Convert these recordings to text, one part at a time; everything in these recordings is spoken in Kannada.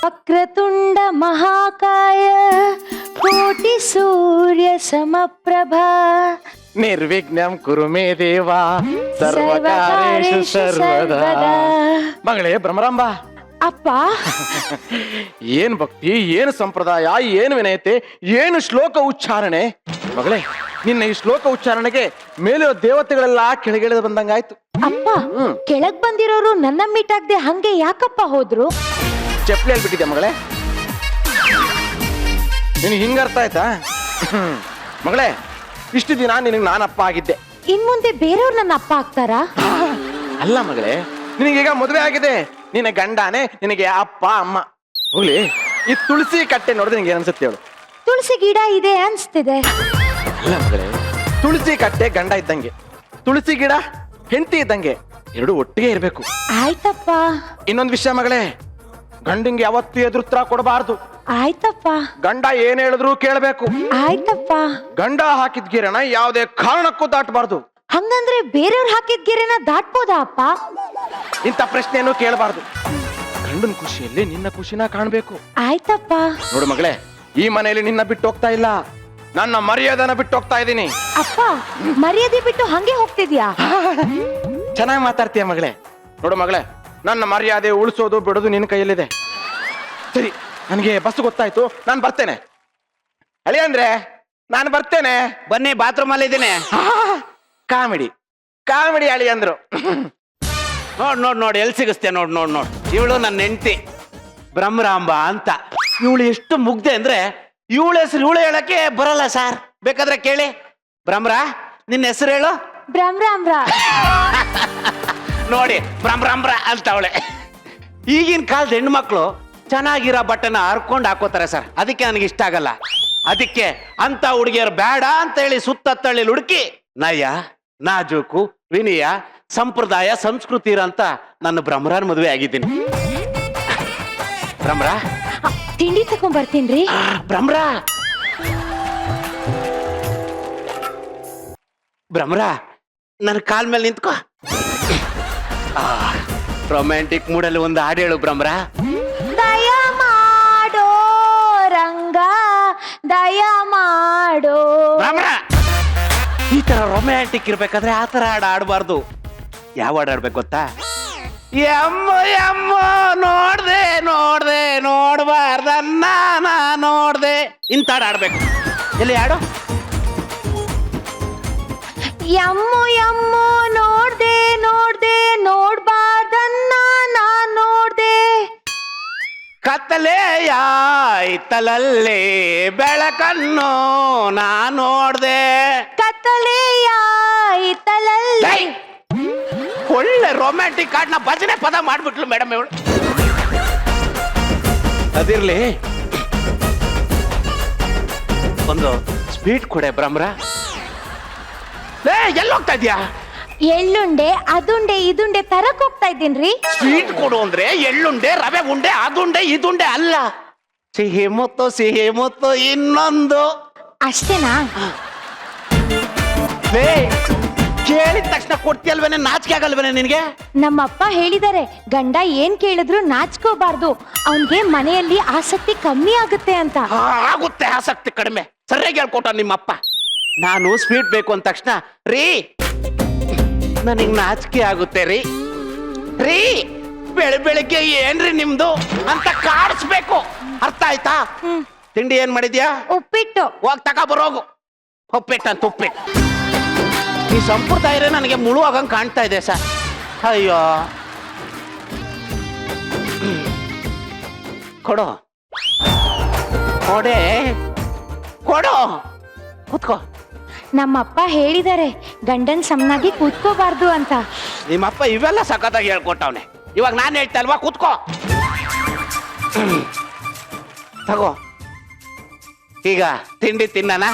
ವಕ್ರತುಂಡ ಮಹಾಕಾಯ ಕೋಟಿ ಸೂರ್ಯ ಸಮಪ್ರಭಾ ನಿರ್ವಿಘ್ನಂ ಕುರು ಮೇ ದೇವ ಸರ್ವಕಾರ್ಯೇಷು ಸರ್ವದಾ. ಮಗಳೇ ಭ್ರಮರಾಂಬ, ಅಪ್ಪ ಏನ್ ಭಕ್ತಿ, ಏನು ಸಂಪ್ರದಾಯ, ಏನು ವಿನಯತೆ, ಏನು ಶ್ಲೋಕ ಉಚ್ಚಾರಣೆ. ಮಗಳೇ, ನಿನ್ನ ಈ ಶ್ಲೋಕ ಉಚ್ಚಾರಣೆಗೆ ಮೇಲಿರೋ ದೇವತೆಗಳೆಲ್ಲ ಕೆಳಗಿಳಿದು ಬಂದಂಗಾಯ್ತು. ಅಪ್ಪ, ಕೆಳಗ್ ಬಂದಿರೋರು ನನ್ನ ಮೀಟಾಗ್ದೆ ಹಂಗೆ ಯಾಕಪ್ಪ ಹೋದ್ರು? ಚಪ್ಪಲಿ ಹೇಳ್ಬಿಟ್ಟಿದ್ದೆ ಮಗಳೇ, ನಿನಗೆ ಹಿಂಗ ಅರ್ಥ ಆಯ್ತಾ? ಮಗಳೇ, ಇಷ್ಟು ದಿನ ನಿನಗೆ ನಾನಪ್ಪ ಆಗಿದ್ದೆ, ಇನ್ ಮುಂದೆ ಬೇರೆಯವ್ರು ನನ್ನ ಅಪ್ಪ ಆಗ್ತಾರಾ? ಅಲ್ಲ ಮಗಳೇ, ನಿನಗೀಗ ಮದುವೆ ಆಗಿದೆ, ನಿನ್ನ ಗಂಡನೇ ನಿನಗೆ ಅಪ್ಪ ಅಮ್ಮ. ಹೋಗ್ಲಿ, ಈ ತುಳಸಿ ಕಟ್ಟೆ ನೋಡಿದ್ರೆ ನಿಂಗೆ ಅನ್ಸುತ್ತೆ ಹೇಳು? ತುಳಸಿ ಗಿಡ ಇದೆ ಅನ್ಸ್ತಿದೆ. ಅಲ್ಲ ಮಗಳೇ, ತುಳಸಿ ಕಟ್ಟೆ ಗಂಡ ಇದ್ದಂಗೆ, ತುಳಸಿ ಗಿಡ ಹೆಂಡತಿ ಇದ್ದಂಗೆ, ಎರಡು ಒಟ್ಟಿಗೆ ಇರ್ಬೇಕು. ಆಯ್ತಪ್ಪ. ಇನ್ನೊಂದು ವಿಷಯ ಮಗಳೇ, ಗಂಡಂಗೆ ಯಾವತ್ತೂ ಎದುರುತ್ತರ ಕೊಡಬಾರ್ದು. ಆಯ್ತಪ್ಪ. ಗಂಡ ಏನ್ ಹೇಳಿದ್ರು ಕೇಳಬೇಕು. ಆಯ್ತಪ್ಪ. ಗಂಡ ಹಾಕಿದ ಗಿರಣ ಯಾವುದೇ ಕಾರಣಕ್ಕೂ ದಾಟಬಾರ್ದು. ಹಂಗಂದ್ರೆ ಬೇರೆಯವ್ರು ಹಾಕಿದ ಗೆರೆನ ದಾಟ್ಬೋದಾ ಅಪ್ಪ? ಇಂಥ ಪ್ರಶ್ನೆಯನ್ನು ಕೇಳಬಾರ್ದು. ಗಂಡನ ಖುಷಿಯಲ್ಲಿ ನಿನ್ನ ಖುಷಿನ ಕಾಣ್ಬೇಕು. ಆಯ್ತಪ್ಪ. ನೋಡು ಮಗಳೇ, ಈ ಮನೆಯಲ್ಲಿ ನಿನ್ನ ಬಿಟ್ಟು ಹೋಗ್ತಾ ಇಲ್ಲ, ನನ್ನ ಮರ್ಯಾದೆನ ಬಿಟ್ಟು ಹೋಗ್ತಾ ಇದ್ದೀನಿ. ಅಪ್ಪ, ಮರ್ಯಾದೆ ಬಿಟ್ಟು ಹಂಗೆ ಹೋಗ್ತಿದ್ಯಾ? ಚೆನ್ನಾಗಿ ಮಾತಾಡ್ತೀಯ ಮಗಳೇ. ನೋಡು ಮಗಳೇ, ನನ್ನ ಮರ್ಯಾದೆ ಉಳಿಸೋದು ಬಿಡೋದು ನಿನ್ನ ಕೈಯಲ್ಲಿದೆ. ಸರಿ, ನನಗೆ ಬಸ್ ಗೊತ್ತಾಯ್ತು, ನಾನು ಬರ್ತೇನೆ. ಅಳಿ ಅಂದ್ರೆ ನಾನು ಬರ್ತೇನೆ. ಬನ್ನಿ, ಬಾತ್ರೂಮ್ ಅಲ್ಲಿ ಇದ್ದೀನಿ. ಕಾಮಿಡಿ ಕಾಮಿಡಿ ಅಳಿ ಅಂದ್ರು. ನೋಡ್ ಎಲ್ಲಿ ಸಿಗಿಸ್ತೆ ನೋಡ್. ಇವಳು ನನ್ನ ಹೆಂಡತಿ ಭ್ರಮರಾಂಬ ಅಂತ. ಇವಳು ಎಷ್ಟು ಮುಗ್ದೆ ಅಂದ್ರೆ ಇವಳ ಹೆಸರು ಇವಳು ಹೇಳಕ್ಕೆ ಬರಲ್ಲ ಸರ್. ಬೇಕಾದ್ರೆ ಕೇಳಿ. ಭ್ರಮ್ರ, ನಿನ್ನ ಹೆಸರು ಹೇಳು. ಭ್ರಮ್ರಾಮ್ರ. ನೋಡಿ, ಭ್ರಮ್ರಾಂಬ್ರ ಅಂತ ಅವಳೆ. ಈಗಿನ ಕಾಲದ ಹೆಣ್ಮಕ್ಳು ಚೆನ್ನಾಗಿರೋ ಬಟ್ಟೆನ ಹರ್ಕೊಂಡು ಹಾಕೋತಾರೆ ಸರ್, ಅದಕ್ಕೆ ನನಗೆ ಇಷ್ಟ ಆಗಲ್ಲ. ಅದಕ್ಕೆ ಅಂತ ಹುಡುಗಿಯರು ಬೇಡ ಅಂತ ಹೇಳಿ ಸುತ್ತತ್ತಳ್ಳಿ ಹುಡುಕಿ ನಯ, ನಾಜೂಕು, ವಿನಯ, ಸಂಪ್ರದಾಯ, ಸಂಸ್ಕೃತಿ ಇರಂತ ನನ್ನ ಭ್ರಮರಾನ್ ಮದುವೆ ಆಗಿದ್ದೀನಿ. ಭ್ರಮರ, ತಿಂಡಿ ತಕೊಂಡ್ ಬರ್ತೀನ್ರಿ. ಭ್ರಮರ, ಭ್ರಮರ, ನನ್ನ ಕಾಲ್ ಮೇಲೆ ನಿಂತ್ಕೋ. ರೊಮ್ಯಾಂಟಿಕ್ ಮೂಡಲ್ಲಿ ಒಂದು ಹಾಡು ಹೇಳು ಭ್ರಮರ. ದಯ ಮಾಡೋ ರಂಗ, ದಯ ಮಾಡೋ. ಭ್ರಮರ, ಈ ತರ ರೊಮ್ಯಾಂಟಿಕ್ ಇರ್ಬೇಕಾದ್ರೆ ಆ ತರ ಹಾಡು ಆಡಬಾರ್ದು. ಯಾವ ಹಾಡು ಆಡ್ಬೇಕು ಗೊತ್ತಾ? ಎಮ್ಮ ಎಮ್ಮ ನೋಡ್ದೆ ನೋಡ್ಬಾರ್ದನ್ನ ನೋಡ್ದೆ, ಇಂಥ ಹಾಡು ಆಡ್ಬೇಕು. ಎಲ್ಲಿ ಹಾಡು? ಯಮ್ಮು ಯಮ್ಮು ನೋಡ್ದೆ ನೋಡ್ಬಾರ್ದನ್ನ ನಾ ನೋಡ್ದೆ. ಕತ್ತಲೆಯಾಯ್ತಲಲ್ಲೇ ಬೆಳಕನ್ನು ನಾ ನೋಡ್ದೆ. ಕತ್ತಲೆಯಾಯ್ತಲಲ್ಲಿ. ಒಳ್ಳೆ ರೊಮ್ಯಾಂಟಿಕ್ ಹಾಡ್ನ ಭಜನೆ ಪದ ಮಾಡ್ಬಿಟ್ಲು ಮೇಡಮ್ ಇವಳು. ಅದಿರ್ಲಿ, ಒಂದು ಸ್ವೀಟ್ ಕೊಡೆ ಭ್ರಮರ. ಎಲ್ಲಿ ಹೋಗ್ತಾ ಇದ್ಯಾ? ಎಳ್ಳುಂಡೆ ಅದುಂಡೆ ಇದುಂಡೆ ತರಕ್ ಹೋಗ್ತಾ ಇದ್ದೀನ್ರಿ. ಸ್ವೀಟ್ ಕೊಡು ಅಂದ್ರೆ ಎಳ್ಳುಂಡೆ, ರವೆ ಉಂಡೆ, ಅದುಂಡೆ ಇದುಂಡೆ ಅಲ್ಲ, ಸಿಹಿ ಮುತ್ತು ಇನ್ನೊಂದು. ಅಷ್ಟೇನಾ? ಕೇಳಿದ ತಕ್ಷಣ ಕೊಡ್ತೀಯಲ್ವೇನೆ, ನಾಚಿಕೆ ಆಗಲ್ವೇನೆ ನಿನ್ಗೆ? ನಮ್ಮಪ್ಪ ಹೇಳಿದಾರೆ, ಗಂಡ ಏನ್ ಕೇಳಿದ್ರು ನಾಚ್ಕೋಬಾರ್ದು, ಅವನ್ಗೆ ಮನೆಯಲ್ಲಿ ಆಸಕ್ತಿ ಕಮ್ಮಿ ಆಗುತ್ತೆ ಅಂತ. ಆಗುತ್ತೆ ಆಸಕ್ತಿ ಕಡಿಮೆ. ಸರಿಯಾಗಿ ಹೇಳ್ಕೊಟ್ಟ ನಿಮ್ಮಪ್ಪ. ನಾನು ಸ್ವೀಟ್ ಬೇಕು ಅಂದ ತಕ್ಷಣ ರೀ ನನಗ್ ನಾಚಿಕೆ ಆಗುತ್ತೆ ರೀ ಬೆಳಿಗ್ಗೆ ಏನ್ರಿ ನಿಮ್ದು ಅಂತ ಕಾಡಿಸ್ಬೇಕು. ಅರ್ಥ ಆಯ್ತಾ? ತಿಂಡಿ ಏನ್ ಮಾಡಿದ್ಯಾ? ಉಪ್ಪಿಟ್ಟು. ಹೋಗ್ ತಕ ಬರೋಗು. ಉಪ್ಪಿಟ್ಟು ಅಂತ ಉಪ್ಪಿಟ್ಟು. ಈ ಸಂಪ್ರದಾಯ ನನಗೆ ಮುಳುವಾಗಂಗ್ ಕಾಣ್ತಾ ಇದೆ ಸರ್. ಅಯ್ಯೋ, ಕೊಡು ಕೊಡೆ ಕೊಡು, ಕೂತ್ಕೋ. ನಮ್ಮಪ್ಪ ಹೇಳಿದಾರೆ, ಗಂಡನ್ ಸಮನಾಗಿ ಕೂತ್ಕೋಬಾರ್ದು ಅಂತ. ನಿಮ್ಮಪ್ಪ ಇವೆಲ್ಲ ಸಖತ್ತಾಗಿ ಹೇಳ್ಕೊಟ್ಟವ್ನೆ. ಇವಾಗ ನಾನು ಹೇಳ್ತಾ ಅಲ್ವಾ, ಕೂತ್ಕೋ. ತಗೋ, ಈಗ ತಿಂಡಿ ತಿನ್ನಣ.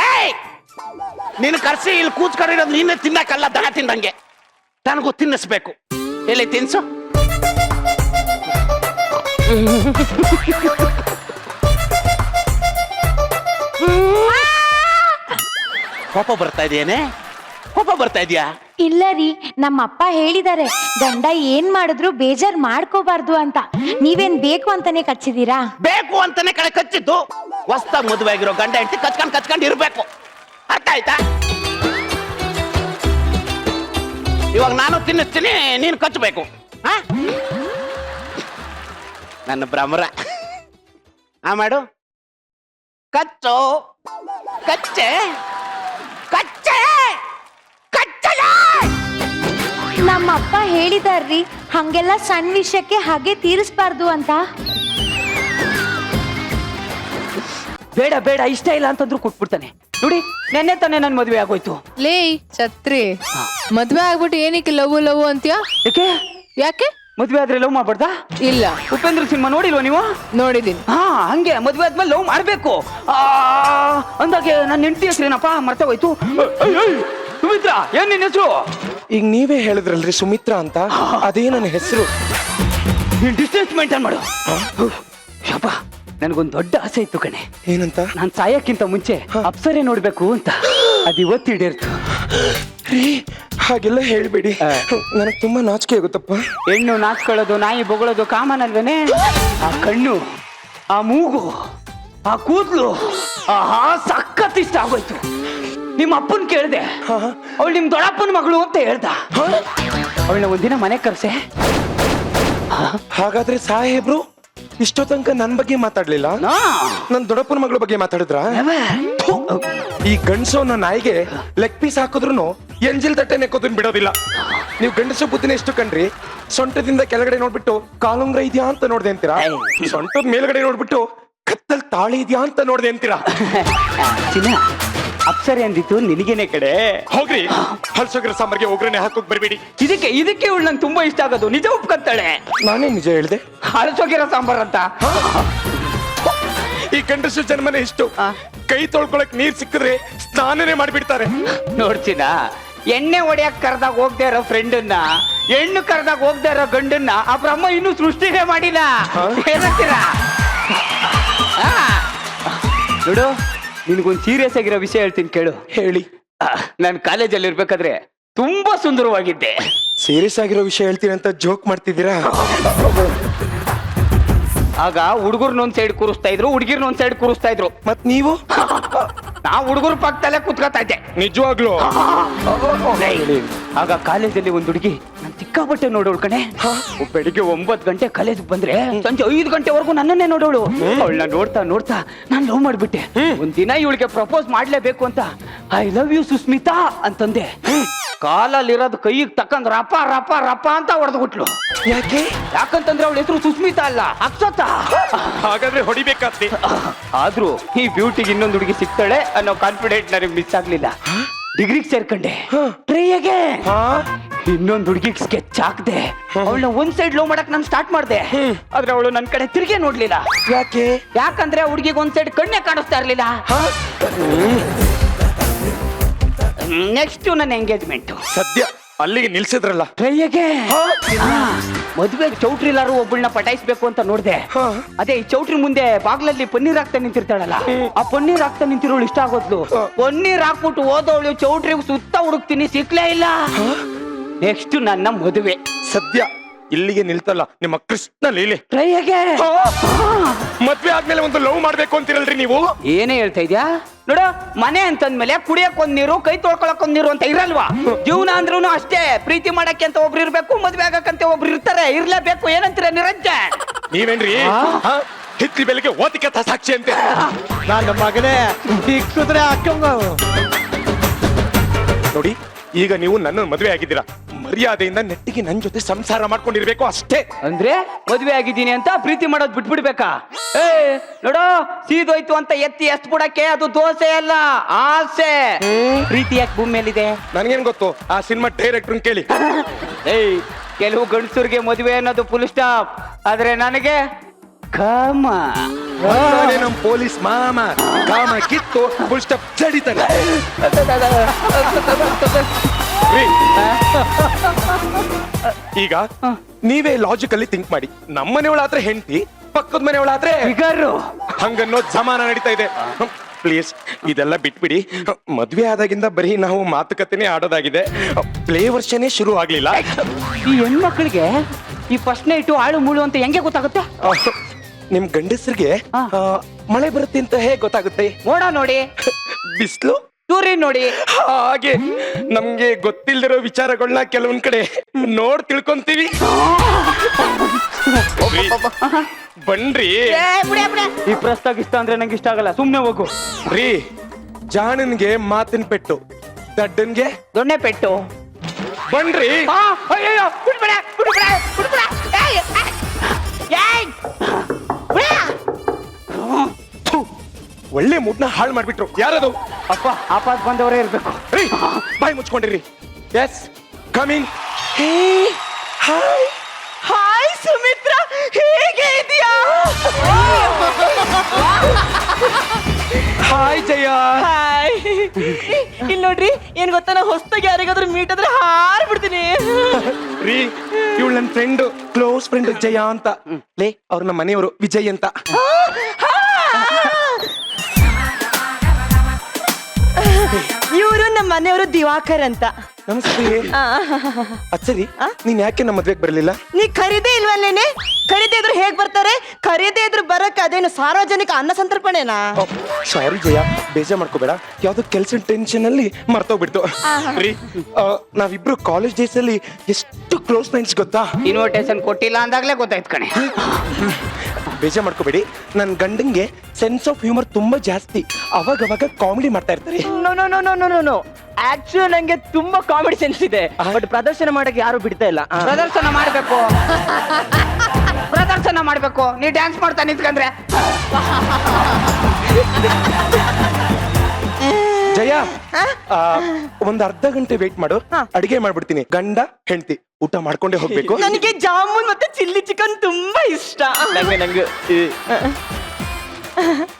ಏಯ್, ನೀನು ಕರ್ಸಿ ಇಲ್ಲಿ ಕೂತ್ಕೊಂಡಿರೋದು ನೀನೇ ತಿನ್ನಕ್ಕಲ್ಲ, ದನ ತಿಂದಂಗೆ. ನನಗೂ ತಿನ್ನಿಸ್ಬೇಕು. ಎಲ್ಲಿ ತಿನ್ಸು. ಕೋಪ ಬರ್ತಾ ಇದೆಯೇನೆ? ಕೋಪ ಬರ್ತಾ ಇದೆಯಾ? ಇಲ್ಲ ರೀ, ನಮ್ಮ ಅಪ್ಪ ಹೇಳಿದ್ದಾರೆ ಗಂಡ ಏನ್ ಮಾಡಿದ್ರು ಬೇಜಾರ್ ಮಾಡ್ಕೋಬಾರ್ದು ಅಂತ. ನೀವೇನ್ ಬೇಕು ಅಂತಾನೆ ಕಚ್ಚಿದೀರಾ? ಬೇಕು ಅಂತಾನೆ ಕಡೆ ಕಚ್ಚಿದ್ದು. ಹೊಸ್ದಾಗ್ ಮದುವೆ ಆಗಿರೋ ಗಂಡ ಹೆಂಡತಿ ಕಚ್ಕೊಂಡ್ ಇರ್ಬೇಕು. ಅರ್ಥ ಆಯ್ತಾ? ಇವಾಗ ನಾನು ತಿನ್ನಿಸ್ತೀನಿ, ನೀನು ಕಚ್ಚಬೇಕು. ನನ್ನ ಭ್ರಮರ. ಮಾಡು. ಕಚ್ಚು, ಕಚ್ಚೆ, ಕಚ್ಚೆ, ಕಚ್ಚಲೆ. ನಮ್ಮ ಅಪ್ಪ ಹೇಳಿದಾರ್ರಿ ಹಂಗೆಲ್ಲ ಸಣ್ಣ ವಿಷಯಕ್ಕೆ ಹಾಗೆ ತೀರಿಸ್ಬಾರ್ದು ಅಂತ. ಬೇಡ ಬೇಡ ಇಷ್ಟ ಇಲ್ಲ ಅಂತಂದ್ರು ಕೊಟ್ಬಿಡ್ತಾನೆ ನೋಡಿ. ನೆನ್ನೆ ತಾನೇ ನನ್ ಮದ್ವೆ ಆಗೋಯ್ತು. ಲೇ ಛತ್ರಿ, ಮದ್ವೆ ಆಗ್ಬಿಟ್ಟು ಏನಕ್ಕೆ ಲವ್ ಲವ್ ಅಂತ್ಯಾ? ಯಾಕೆ ಯಾಕೆ ಮದ್ವೆ ಆದ್ರೆ ಲವ್ ಮಾಡ್ಬಾರ್ದಾ? ಇಲ್ಲ, ಉಪೇಂದ್ರ ಸಿನಿಮಾ ನೋಡಿಲ್ವಾ ನೀವು? ನೋಡಿದೀನಿ. ಹಾ ಹಂಗೆ ಮದ್ವೆ ಆದ್ಮೇಲೆ ಲವ್ ಮಾಡ್ಬೇಕು. ಅಂದಾಗೆ ನನ್ನ ಹೆಂಡತಿ ಹೆಸರೇನಪ್ಪ ಮರ್ತೆ ಹೋಯ್ತು. ಸುಮಿತ್ರ, ಏನ್ ನಿನ್ನ ಹೆಸರು? ಈಗ ನೀವೇ ಹೇಳಿದ್ರಲ್ರಿ ಸುಮಿತ್ರಾ ಅಂತ, ಅದೇ ನನ್ನ ಹೆಸರು. ನೀನ್ ಡಿಸ್ಟೆನ್ಸ್ ಮೇಂಟೈನ್ ಮಾಡು. ಯಪ್ಪ, ನನಗೊಂದು ದೊಡ್ಡ ಆಸೆ ಇತ್ತು ಕಣೆ. ಏನಂತ? ನಾನ್ ಸಾಯಕ್ಕಿಂತ ಮುಂಚೆ ಅಪ್ಸರೆ ನೋಡ್ಬೇಕು ಅಂತ. ಅದು ಇವತ್ತು ಈಡೇರ್ತು. ರೀ ಹಾಗೆಲ್ಲ ಹೇಳ್ಬೇಡಿ, ನನಗೆ ತುಂಬಾ ನಾಚಿಕೆ ಆಗುತ್ತಪ್ಪ. ಹೆಣ್ಣು ನಾಚ್ಕೊಳ್ಳೋದು, ನಾಯಿ ಬೊಗಳೋದು ಕಾಮನ್ ಅಲ್ವೇನೆ? ಆ ಕಣ್ಣು, ಆ ಮೂಗು, ಆ ಕೂದ್ಲು, ಆಹಾ ಸಖತ್ ಇಷ್ಟ ಆಗೋಯ್ತು. ನಿಮ್ಮ ಅಪ್ಪನ್ ಕೇಳ್ದೆ, ಅವಳು ನಿಮ್ ದೊಡ್ಡಪ್ಪನ ಮಗಳು ಅಂತ ಹೇಳ್ದ. ಅವಳನ್ನ ಒಂದಿನ ಮನೆ ಕರ್ಸೆ. ಹಾಗಾದ್ರೆ ಸಾಹೇಬ್ರು ಇಷ್ಟೋ ತನಕ ನನ್ ಬಗ್ಗೆ ಮಾತಾಡ್ಲಿಲ್ಲ, ನನ್ ದೊಡ್ಡಪ್ಪನ ಮಗಳ ಬಗ್ಗೆ ಮಾತಾಡಿದ್ರ? ಈ ಗಂಡಸು ನನ್ನ ನಾಯಿಗೆ ಲೆಗ್ ಪೀಸ್ ಹಾಕಿದ್ರು ಎಂಜಿಲ್ ತಟ್ಟೆ ನೆಕ್ಕೋದನ್ ಬಿಡೋದಿಲ್ಲ. ನೀವು ಗಂಡಸು ಬುದ್ಧಿನ ಎಷ್ಟು ಕಣ್ರಿ? ಸೊಂಟದಿಂದ ಕೆಳಗಡೆ ನೋಡ್ಬಿಟ್ಟು ಕಾಲುಂಗ್ರ ಇದೆಯಾ ಅಂತ ನೋಡ್ದೆ ಅಂತೀರಾ, ಸೊಂಟದ ಮೇಲ್ಗಡೆ ನೋಡ್ಬಿಟ್ಟು ಕತ್ತಲ್ ತಾಳಿ ಇದೆಯಾ ಅಂತ ನೋಡ್ದೆ ಅಂತೀರಾ? ಚಿನ್ನ, ಅಪ್ಸರೆ ಅಂದಿತ್ತು ನಿನಗೇನೆ ಕಡೆ. ಹೋಗ್ರಿ, ಹಲ್ಸೋಗ್ರ ಸಾಂಬಾರ್ಗೆ ಒಗ್ಗರಣೆ ಹಾಕೋಕ್ ಬರ್ಬೇಡಿ. ಇದಕ್ಕೆ ಇವಳು ನಂಗೆ ತುಂಬಾ ಇಷ್ಟ ಆಗೋದು. ನಿಜ ಒಪ್ಕೊಂತಾಳೆ. ನಾನೇ ನಿಜ ಹೇಳ್ದೆ. ಹಳಸೋಗಿರೋ ಸಾಂಬಾರ್ ಅಂತ. ಈ ಗಂಡಸು ಜನ್ಮನೆ ಇಷ್ಟು, ಕೈ ತೊಳ್ಕೊಳಕ್ ನೀರ್ ಸಿಕ್ಕಿದ್ರೆ ಸ್ನಾನನೇ ಮಾಡ್ಬಿಡ್ತಾರೆ. ನೋಡ್ತೀನ, ಎಣ್ಣೆ ಹೊಡೆಯಕ್ ಕರ್ದಾಗ ಹೋಗ್ದೇ ಇರೋ ಫ್ರೆಂಡನ್ನ, ಹೆಣ್ಣು ಕರ್ದಾಗ ಹೋಗ್ದೇ ಇರೋ ಗಂಡನ್ನ ಆ ಬ್ರಹ್ಮ ಇನ್ನೂ ಸೃಷ್ಟಿನೇ ಮಾಡಿಲ್ಲ. ಹೇಳ್ತೀರಾ? ನೋಡು, ನಿನ್ಗೊಂದು ಸೀರಿಯಸ್ ಆಗಿರೋ ವಿಷಯ ಹೇಳ್ತೀನಿ ಕೇಳು. ಹೇಳಿ. ನಾನು ಕಾಲೇಜಲ್ಲಿ ಇರ್ಬೇಕಾದ್ರೆ ತುಂಬಾ ಸುಂದರವಾಗಿದ್ದೆ. ಸೀರಿಯಸ್ ಆಗಿರೋ ವಿಷಯ ಹೇಳ್ತೀನಿ ಅಂತ ಜೋಕ್ ಮಾಡ್ತಿದ್ದೀರಾ? ಆಗ ಹುಡುಗರ್ನೊಂದ್ ಸೈಡ್ ಕೂರಿಸ್ತಾ ಇದ್ರು, ಹುಡುಗಿರ್ನೊಂದ್ ಸೈಡ್ ಕೂರಿಸ್ತಾ ಇದ್ರು. ಮತ್ ನೀವು? ನಾ ಹುಡುಗರು ಪಕ್ಕದಲ್ಲೇ ಕುತ್ಕೊತಾ ಇದ್ದೆ. ನಿಜವಾಗ್ಲು? ಆಗ ಕಾಲೇಜಲ್ಲಿ ಒಂದ್ ಹುಡುಗಿ ನನ್ ಸಿಕ್ಕಾಪಟ್ಟೆ ನೋಡೋಳು ಕಣೆ. ಬೆಳಿಗ್ಗೆ 9 ಗಂಟೆ ಕಾಲೇಜ್ ಬಂದ್ರೆ ಸಂಜೆ 5 ಗಂಟೆವರೆಗೂ ನನ್ನನ್ನೇ ನೋಡೋಳು. ಅವಳನ್ನ ನೋಡ್ತಾ ನೋಡ್ತಾ ನಾನ್ ಲವ್ ಮಾಡ್ಬಿಟ್ಟೆ. ಒಂದಿನ ಇವಳಿಗೆ ಪ್ರಪೋಸ್ ಮಾಡ್ಲೇಬೇಕು ಅಂತ ಐ ಲವ್ ಯು ಸುಸ್ಮಿತಾ ಅಂತಂದೆ. ಕಾಲಲ್ಲಿರೋದು ಕೈಗೆ ತಕ್ಕಂದ್ ರಪ ರಪ ರಪ ಅಂತ ಹೊಡೆದ್ಬಿಟ್ಲು. ಯಾಕೆ? ಯಾಕಂತಂದ್ರೆ ಅವಳ ಹೆಸರು ಸುಸ್ಮಿತಾ ಅಲ್ಲ, ಅಕ್ಷತ. ಹಾಗಾದ್ರೆ ಹೊಡಿಬೇಕಾಗ್ತಿ. ಆದ್ರೂ ಈ ಬ್ಯೂಟಿಗೆ ಇನ್ನೊಂದು ಹುಡುಗಿ ಸಿಗ್ತಾಳೆ ಅನ್ನೋ ಕಾನ್ಫಿಡೆಂಟ್ ನನಗೆ ಮಿಸ್ ಆಗ್ಲಿಲ್ಲ. ಡಿಗ್ರಿಗೆ ಸೇರ್ಕೊಂಡೆ. ಟ್ರೈಗೆ ಇನ್ನೊಂದು ಹುಡುಗಿಗೆ ಸ್ಕೆಚ್ ಹಾಕ್ದೆ. ಅವಳನ್ನ ಒಂದ್ ಸೈಡ್ ಲವ್ ಮಾಡಕ್ ನಾನು ಸ್ಟಾರ್ಟ್ ಮಾಡ್ದೆ. ಆದ್ರೆ ಅವಳು ನನ್ ಕಡೆ ತಿರುಗೇ ನೋಡ್ಲಿಲ್ಲ. ಯಾಕೆ? ಯಾಕಂದ್ರೆ ಹುಡುಗಿಗೆ ಒಂದ್ ಸೈಡ್ ಕಣ್ಣೆ ಕಾಣಿಸ್ತಾ ಇರ್ಲಿಲ್ಲ. ನೆಕ್ಸ್ಟ್ ನನ್ನ ಎಂಗೇಜ್ಮೆಂಟ್. ಸದ್ಯ ಅಲ್ಲಿಗೆ ನಿಲ್ಸಿದ್ರಲ್ಲ. ಟ್ರೈಗೆ ಮದುವೆ ಚೌಟ್ರಿಲಾರು ಒಬ್ಬಳನ್ನ ಪಟಾಯಿಸ್ಬೇಕು ಅಂತ ನೋಡ್ದೆ. ಅದೇ ಈ ಚೌಟ್ರಿ ಮುಂದೆ ಬಾಗ್ಲಲ್ಲಿ ಪನ್ನೀರ್ ಹಾಕ್ತಾ ನಿಂತಿರ್ತಾಳಲ್ಲ, ಆ ಪನ್ನೀರ್ ಹಾಕ್ತಾ ನಿಂತಿರೋಳು ಇಷ್ಟ ಆಗೋದ್ಲು. ಪನ್ನೀರ್ ಹಾಕ್ಬಿಟ್ಟು ಹೋದವಳು ಚೌಟ್ರಿಗೆ ಸುತ್ತ ಹುಡುಕ್ತೀನಿ, ಸಿಕ್ಲೇ ಇಲ್ಲ. ನೆಕ್ಸ್ಟ್ ನನ್ನ ಮದುವೆ. ಸದ್ಯ ಇಲ್ಲಿಗೆ ನಿಲ್ತಲ್ಲ ನಿಮ್ಮ ಕೃಷ್ಣ ಲೀಲೆ. ಟ್ರೈಗೆ ಮದ್ವೆ ಆದ್ಮೇಲೆ ಒಂದು ಲವ್ ಮಾಡ್ಬೇಕು ಅಂತಿರಲ್ರಿ ನೀವು? ಏನೇ ಹೇಳ್ತಾ ಇದ್ಯಾ? ನೋಡ, ಮನೆ ಅಂತಂದ್ಮೇಲೆ ಕುಡಿಯಕ್ ಒಂದ್ ನೀರು, ಕೈ ತೊಳ್ಕೊಳಕ್ ಒಂದ್ ನೀರು ಅಂತ ಇರಲ್ವಾ? ಜೀವನ ಅಂದ್ರೂ ಅಷ್ಟೇ. ಪ್ರೀತಿ ಮಾಡಕ್ಕೆ ಅಂತ ಒಬ್ರು ಇರ್ಬೇಕು, ಮದ್ವೆ ಆಗಕ್ಕಂತ ಒಬ್ರು ಇರ್ತಾರೆ, ಇರ್ಲೇಬೇಕು. ಏನಂತೀರ ನಿರಂಜನ್? ನೀವೇನ್ರಿ ಹಿತ್ಲಿ ಬೆಲೆಗೆ ಓತಿಕಥ ಸಾಕ್ಷಿ ಅಂತೆ. ನನ್ನ ಮಗನೇ ಸಿಕ್ಕಿದ್ರೆ ಹಾಕೊಂಗ ನೋಡಿ, ಈಗ ನೀವು ನನ್ನ ಮದುವೆ ಆಗಿದ್ದೀರಾ, ಮರ್ಯಾದೆಯಿಂದ ನೆಟ್ಟಿಗೆ ನನ್ ಜೊತೆ ಸಂಸಾರ ಮಾಡ್ಕೊಂಡಿರ್ಬೇಕು ಅಷ್ಟೇ. ಅಂದ್ರೆ ಮದ್ವೆ ಆಗಿದ್ದೀನಿ ಅಂತ ಪ್ರೀತಿ ಮಾಡೋದ್ ಬಿಟ್ಬಿಡ್ಬೇಕಾ? ಏ ನೋಡೋ, ಸೀದೋಯ್ತು ಅಂತ ಎತ್ತಿ ಎಷ್ಟ್ ಬಿಡಕ್ಕೆ ಅದು ದೋಸೆ ಅಲ್ಲ, ಆಸೆ. ಪ್ರೀತಿ ಯಾಕೆ ಭೂಮಿ ಮೇಲಿದೆ? ನನ್ಗೇನ್ ಗೊತ್ತು, ಆ ಸಿನಿಮಾ ಡೈರೆಕ್ಟರ್ ಕೇಳಿ. ಏಯ್, ಕೆಲವು ಗಂಡಸರಿಗೆ ಮದುವೆ ಅನ್ನೋದು ಫುಲ್ ಸ್ಟಾಪ್, ಆದ್ರೆ ನನಗೆ ಕಾಮ. ನಮ್ ಪೊಲೀಸ್ ಮಾಮ ಕಾಮ ಕಿತ್ತು ಫುಲ್ ಸ್ಟಾಪ್ ಜಡಿತಾನೆ. ಈಗ ನೀವೇ ಲಾಜಿಕಲಿ ಥಿಂಕ್ ಮಾಡಿ. ನಮ್ಮನೆಯವಳಾದ್ರೆ ಹೆಂಡತಿ, ಪಕ್ಕದ ಮನೆಯವಳಾದ್ರೆ ಫಿಗರ್. ಹಂಗನ್ನೋ ಜಮಾನ ನಡೀತಾ ಇದೆ. ಪ್ಲೀಸ್ ಇದೆಲ್ಲ ಬಿಟ್ಬಿಡಿ. ಮದ್ವೆ ಆದಾಗಿಂದ ಬರೀ ನಾವು ಮಾತುಕತೆನೇ ಆಡೋದಾಗಿದೆ. ಪ್ಲೇ ವರ್ಷನೇ ಶುರು ಆಗ್ಲಿಲ್ಲ. ಈ ಹೆಣ್ಮಕ್ಳಿಗೆ ಈ ಫಸ್ಟ್ ನೈಟು ಆಳು ಮುಳು ಅಂತ ಹೆಂಗೆ ಗೊತ್ತಾಗುತ್ತೆ? ನಿಮ್ ಗಂಡಸರಿಗೆ ಮಳೆ ಬರುತ್ತೆ ಅಂತ ಹೇಗೆ ಗೊತ್ತಾಗುತ್ತೆ? ಮೋಡ ನೋಡಿ, ಬಿಸ್ಲು ಸೂರ್ಯ ನೋಡಿ. ಹಾಗೆ ನಮ್ಗೆ ಗೊತ್ತಿಲ್ದಿರೋ ವಿಚಾರಗಳನ್ನ ಕೆಲವೊಂದ್ ಕಡೆ ನೋಡ್ ತಿಳ್ಕೊಂತೀವಿ. ಬನ್ರಿ. ಈ ಪ್ರಸ್ತಾಗ ಇಷ್ಟ ಅಂದ್ರೆ ನಂಗೆ ಇಷ್ಟ ಆಗಲ್ಲ, ಸುಮ್ನೆ ಹೋಗು. ರೀ, ಜಾಣನ್ಗೆ ಮಾತಿನ ಪೆಟ್ಟು, ದಡ್ಡನ್ಗೆ ದೊಣ್ಣೆ ಪೆಟ್ಟು. ಬನ್ರಿ. ಅಯ್ಯೋ, ಬಿಡ್ಬೇಡ, ಬಿಡ್ಬೇಡ, ಬಿಡ್ಬೇಡ. ಏಯ್, ಏಯ್, ಬಿಡ. ಥು, ಒಳ್ಳೆ ಮೂಡ್ನ ಹಾಳು ಮಾಡ್ಬಿಟ್ರು. ಯಾರದು? ಅಪ್ಪ, ಆಪಾತ್ ಬಂದವರೇ ಇರ್ಬೇಕು. ರೀ, ಬಾಯಿ ಮುಚ್ಕೊಂಡಿರಿ. Yes, coming. Hi hi Sumitra, ಹೇಗೆ ಇದೆಯಾ? ಹಾಯ್ ಜಯ. ಹಾಯ್. ಇಲ್ಲಿ ನೋಡ್ರಿ, ಏನ್ ಗೊತ್ತಾ, ನಾ ಹೊಸ್ದಾಗಿ ಯಾರಿಗಾದ್ರೂ ಮೀಟ್ ಆದ್ರೆ ಹಾರ್ಬಿಡ್ತೀನಿ. ರೀ, ಇವಳು ನನ್ನ ಫ್ರೆಂಡ್, ಕ್ಲೋಸ್ ಫ್ರೆಂಡ್ ಜಯ ಅಂತ. ಲೇ, ಅವ್ರ ನಮ್ಮ ಮನೆಯವರು ವಿಜಯ್ ಅಂತ. ಇವರು ನಮ್ಮ ಮನೆಯವರು ದಿವಾಕರ್ ಅಂತ. ನಮಸ್ತೆ. ಅಚ್ಚರಿ, ನೀನ್ ಯಾಕೆ ನಮ್ಮ ಮದ್ವೆಗೆ ಬರ್ಲಿಲ್ಲ? ನೀ ಕರೀದೇ ಇಲ್ವಲ್ಲೇನೆ? ಕರೀದೇ ಇದ್ರು ಹೇಗ್ ಬರ್ತಾರೆ? ಕರೀದೇ ಇದ್ರು ಬರಕ್ ಅದೇನು ಸಾರ್ವಜನಿಕ ಅನ್ನ ಸಂತರ್ಪಣೆನಾ? ಸಾರಿ ಜಯ, ಬೇಜಾರ್ ಮಾಡ್ಕೋಬೇಡ. ಯಾವ್ದೋ ಕೆಲ್ಸ ಟೆನ್ಷನ್ ಅಲ್ಲಿ ಮರ್ತೋಗ್ಬಿಡ್ತು. ರೀ, ನಾವಿಬ್ರು ಕಾಲೇಜ್ ಡೇಸ್ ಅಲ್ಲಿ ಎಷ್ಟು ಕ್ಲೋಸ್ ಫ್ರೆಂಡ್ಸ್ ಗೊತ್ತಾ? ಇನ್ವಿಟೇಷನ್ ಕೊಟ್ಟಿಲ್ಲ ಅಂದಾಗ್ಲೇ ಗೊತ್ತಾಯ್ತು ಕಣೆ. ಬೇಜಾರ್ ಮಾಡ್ಕೋಬೇಡಿ. ನನ್ ಗಂಡಂಗೆ ಸೆನ್ಸ್ ಆಫ್ ಹ್ಯೂಮರ್ ತುಂಬಾ ಜಾಸ್ತಿ. ಅವಾಗ ಕಾಮಿಡಿ ಮಾಡ್ತಾ ಇರ್ತಾರೆ. No no no no no no. Actually ನಂಗೆ ತುಂಬಾ ಕಾಮಿಡಿ ಸೆನ್ಸ್ ಇದೆ, ಬಟ್ ಪ್ರದರ್ಶನ ಮಾಡಕ್ಕೆ ಯಾರು ಬಿಡ್ತಾ ಇಲ್ಲ. ಪ್ರದರ್ಶನ ಮಾಡ್ಬೇಕು, ಪ್ರದರ್ಶನ ಮಾಡ್ಬೇಕು. ನೀ ಡ್ಯಾನ್ಸ್ ಮಾಡ್ತಾ ನಿಂತ್ಕೊಂಡ್ರೆ. ಜಯ, ಒಂದ್ ಅರ್ಧ ಗಂಟೆ ವೇಟ್ ಮಾಡು, ಅಡಿಗೆ ಮಾಡ್ಬಿಡ್ತೀನಿ. ಗಂಡ ಹೆಂಡತಿ ಊಟ ಮಾಡ್ಕೊಂಡೇ ಹೋಗ್ಬೇಕು. ನನಗೆ ಜಾಮೂನ್ ಮತ್ತೆ ಚಿಲ್ಲಿ ಚಿಕನ್ ತುಂಬಾ ಇಷ್ಟ. ನಂಗೆ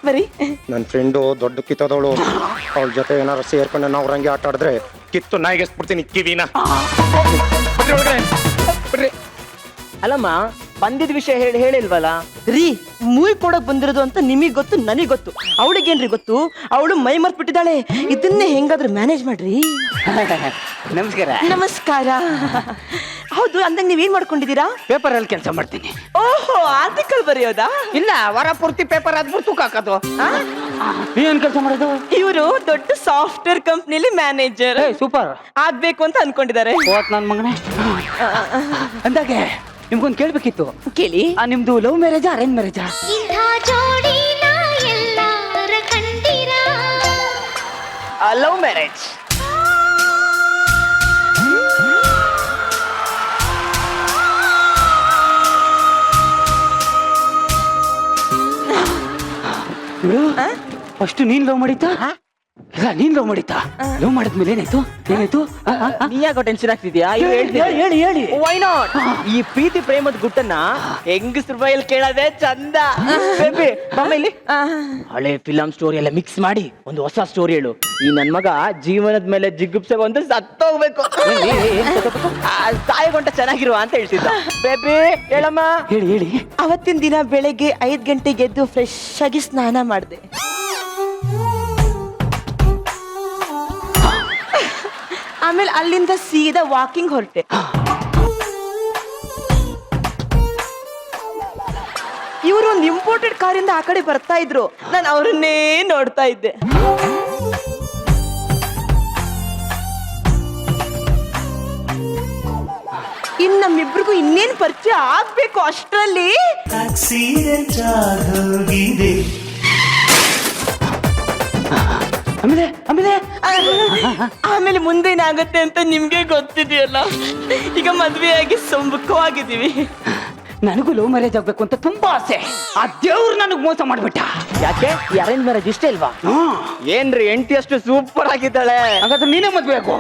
ಬರೀ ನನ್ ಫ್ರೆಂಡು ದೊಡ್ಡ ಕಿತ್ತದವಳು, ಅವಳ ಜೊತೆ ಏನಾರು ಸೇರ್ಕೊಂಡು ನಾವು ರಂಗೆ ಆಟ ಆಡಿದ್ರೆ ಕಿತ್ತು ನಾಯಿಗೆ ಎಸ್ಬಿಡ್ತೀನಿ ಕಿವಿನ. ಅಲ್ಲಮ್ಮ, ಬಂದಿದ್ ವಿಷಯ ಹೇಳಿಲ್ವಲ್ಲ ರೀ. ಮೂವಿ ಕೊಡಕ್ ಬಂದಿರೋದು ಅಂತ ನಿಮಗ್ ಗೊತ್ತು, ನನಗ್ ಗೊತ್ತು. ಅವಳಿಗೇನ್ರಿ ಗೊತ್ತು? ಅವಳು ಮೈ ಮರ್ತ್ ಬಿಟ್ಟಿದ್ದಾಳೆ. ಇದನ್ನೇ ಹೆಂಗಾದ್ರೂ ಮ್ಯಾನೇಜ್ ಮಾಡ್ರಿ. ನಮಸ್ಕಾರ. ನಮಸ್ಕಾರ. ಹೌದು, ಅಂದಂಗ ನೀವೇನ್ ಮಾಡ್ಕೊಂಡಿದ್ದೀರಾ? ಪೇಪರ್ ಅಲ್ಲಿ ಕೆಲಸ ಮಾಡ್ತೀನಿ. ಓಹೋ, ಆರ್ಟಿಕಲ್ ಬರೆಯೋದಾ? ಇಲ್ಲ, ವಾರ ಪೂರ್ತಿ ಪೇಪರ್ ಅದ್ಬಿಟ್ಟು ತೂಕ ಹಾಕೋದು. ಏನ್ ಕೆಲಸ ಮಾಡೋದು? ಇವರು ದೊಡ್ಡ ಸಾಫ್ಟ್ವೇರ್ ಕಂಪ್ನಿಲಿ ಮ್ಯಾನೇಜರ್. ಸೂಪರ್ ಆಗ್ಬೇಕು ಅಂತ ಅನ್ಕೊಂಡಿದ್ದಾರೆ. ಹೋತ್ ನನ್ ಮಗನೇ. ಅಂದಾಗೆ ನಿಮ್ಗೊಂದು ಕೇಳ್ಬೇಕಿತ್ತು. ಕೇಳಿ. ನಿಮ್ದು ಲವ್ ಮ್ಯಾರೇಜಾ ಅರೇಂಜ್ ಮ್ಯಾರೇಜಾ? Love marriage. ಫಸ್ಟ್ ನೀನ್ ಲವ್ ಮಾಡಿತಾ? ಇಲ್ಲ, ನೀನ್ ಲವ್ ಮಾಡಿತಾ? ಲವ್ ಮಾಡಿದ್ಮೇಲೆ ಏನಾಯ್ತು? ಏನಾಯ್ತು? ನೀ ಯಾಕೋ ಟೆನ್ಷನ್ ಆಗ್ತಿದ್ಯಾ? ಹೇಳಿ ಹೇಳಿ. Why not? ಈ ಪ್ರೀತಿ ಪ್ರೇಮದ ಗುಟ್ಟನ್ನ ಹೆಂಗಸ್ರ ಬಾಯಲ್ಲಿ ಕೇಳೋದೇ ಚಂದ. ಬೇಬಿ, ಇಲ್ಲಿ ಹಳೆ ಫಿಲಂ ಸ್ಟೋರಿ ಎಲ್ಲ ಮಿಕ್ಸ್ ಮಾಡಿ ಒಂದು ಹೊಸ ಸ್ಟೋರಿ ಹೇಳು. ಈ ನನ್ ಮಗ ಜೀವನದ ಮೇಲೆ ಜಿಗುಪ್ಸೆ ಒಂದು ಸತ್ತೋಗ್ಬೇಕು, ಸಾಯಗೊಂಟ ಚೆನ್ನಾಗಿರುವ ಅಂತ ಹೇಳ್ತಿದ್ದ. ಬೇಬಿ ಹೇಳಮ್ಮ. ಹೇಳಿ ಹೇಳಿ. ಅವತ್ತಿನ ದಿನ ಬೆಳಗ್ಗೆ 5 ಗಂಟೆಗೆ ಎದ್ದು ಫ್ರೆಶ್ ಆಗಿ ಸ್ನಾನ ಮಾಡಿದೆ. ಆಮೇಲೆ ಅಲ್ಲಿಂದ ಸೀದಾ ವಾಕಿಂಗ್ ಹೊರಟೆ. ಇವರು ಒಂದು ಇಂಪೋರ್ಟೆಡ್ ಕಾರಿಂದ ಆ ಕಡೆ ಬರ್ತಾ ಇದ್ರು. ನಾನು ಅವರನ್ನೇ ನೋಡ್ತಾ ಇದ್ದೆ. ಇನ್ ನಮ್ಮಿಬ್ರಿಗೂ ಇನ್ನೇನ್ ಪರಿಚಯ ಆಗ್ಬೇಕು ಅಷ್ಟ್ರಲ್ಲಿ ಆಮೇಲೆ ಮುಂದೇನಾಗತ್ತೆ ಅಂತ ನಿಮ್ಗೆ ಗೊತ್ತಿದೆಯಲ್ಲ. ಈಗ ಮದ್ವೆಯಾಗಿ ಸುಖವಾಗಿದ್ದೀವಿ. ನನಗೂ ಲವ್ ಮ್ಯಾರೇಜ್ ಆಗ್ಬೇಕು ಅಂತ ತುಂಬಾ ಆಸೆ. ಆ ದೇವ್ರು ನನಗ್ ಮೋಸ ಮಾಡ್ಬಿಟ್ಟ. ಯಾಕೆ? ಈ ಅರೇಂಜ್ ಮ್ಯಾರೇಜ್ ಇಷ್ಟ ಇಲ್ವಾ? ಏನ್ರಿ, ಹೆಂಡತಿ ಅಷ್ಟು ಸೂಪರ್ ಆಗಿದ್ದಾಳೆ. ಹಾಗಾದ್ರೆ ನೀನೇ ಮದ್ವೆ ಆಗು.